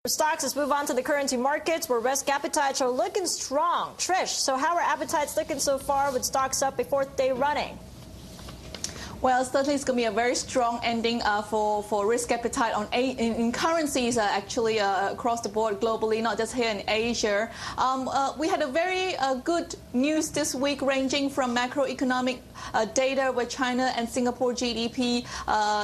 Stocks, let's move on to the currency markets where risk appetites are looking strong. Trish, so how are appetites looking so far with stocks up a fourth day running? Well, certainly it's going to be a very strong ending for risk appetite in currencies actually across the board globally, not just here in Asia. We had a very good news this week ranging from macroeconomic data where China and Singapore GDP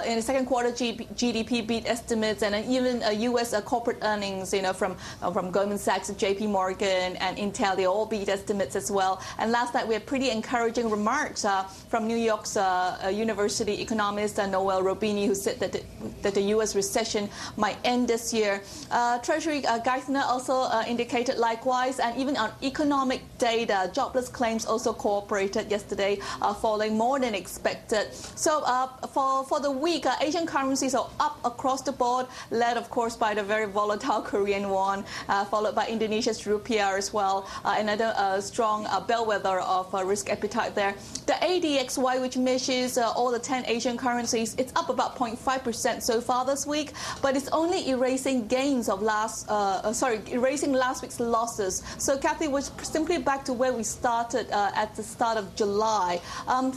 in the second quarter GDP beat estimates, and even U.S. corporate earnings, from Goldman Sachs, JP Morgan, and Intel, they all beat estimates as well. And last night we had pretty encouraging remarks from New York's University economist Economist Roubini, who said that the U.S. recession might end this year. Treasury Geithner also indicated likewise, and even on economic data, jobless claims also cooperated yesterday, falling more than expected. So for the week, Asian currencies are up across the board, led of course by the very volatile Korean won, followed by Indonesia's rupiah as well, another strong bellwether of risk appetite there. The ADXY, which measures all the 10 Asian currencies, it's up about 0.5% so far this week, but it's only erasing gains of erasing last week's losses. So Kathy, we're simply back to where we started at the start of July.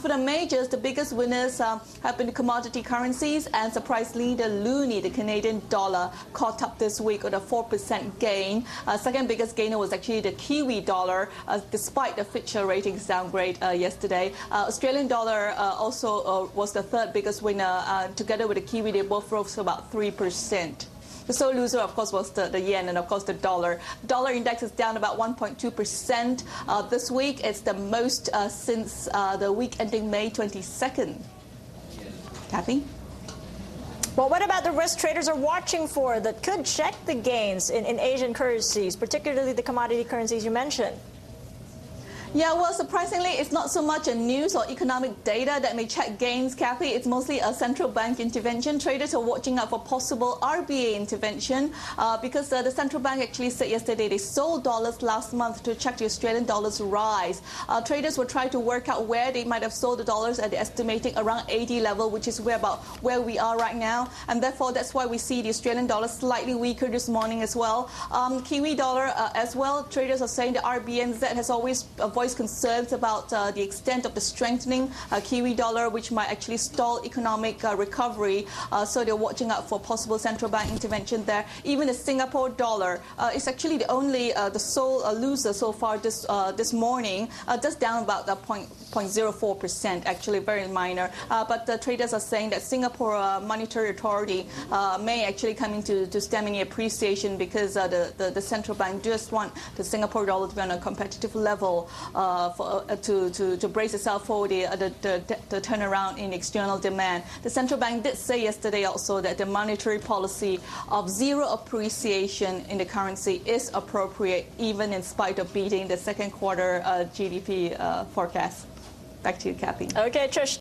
For the majors, the biggest winners have been the commodity currencies, and surprisingly, the loonie, the Canadian dollar, caught up this week with a 4% gain. Second biggest gainer was actually the Kiwi dollar, despite the Fitch ratings downgrade yesterday. Australian dollar also was the third biggest winner. Together with the Kiwi, they both rose about 3%. The sole loser, of course, was the yen and, of course, the dollar. Dollar index is down about 1.2% this week. It's the most since the week ending May 22nd. Kathy? Well, what about the risk traders are watching for that could check the gains in Asian currencies, particularly the commodity currencies you mentioned? Yeah, well, surprisingly, it's not so much a news or economic data that may check gains, Kathy. It's mostly a central bank intervention. Traders are watching out for possible RBA intervention because the central bank actually said yesterday they sold dollars last month to check the Australian dollar's rise. Traders will try to work out where they might have sold the dollars at the estimating around 80 level, which is about where we are right now. And therefore, that's why we see the Australian dollar slightly weaker this morning as well. Kiwi dollar as well. Traders are saying the RBNZ has always voiced concerns about the extent of the strengthening Kiwi dollar, which might actually stall economic recovery. So they're watching out for possible central bank intervention there. Even the Singapore dollar is actually the only, the sole loser so far this morning, just down about 0.04%, actually very minor. But the traders are saying that Singapore Monetary Authority may actually come into stem any appreciation because the central bank just want the Singapore dollar to be on a competitive level to brace itself for the turnaround in external demand. The central bank did say yesterday also that the monetary policy of zero appreciation in the currency is appropriate, even in spite of beating the second quarter GDP forecast. Back to you, Kathy. Okay, Trish.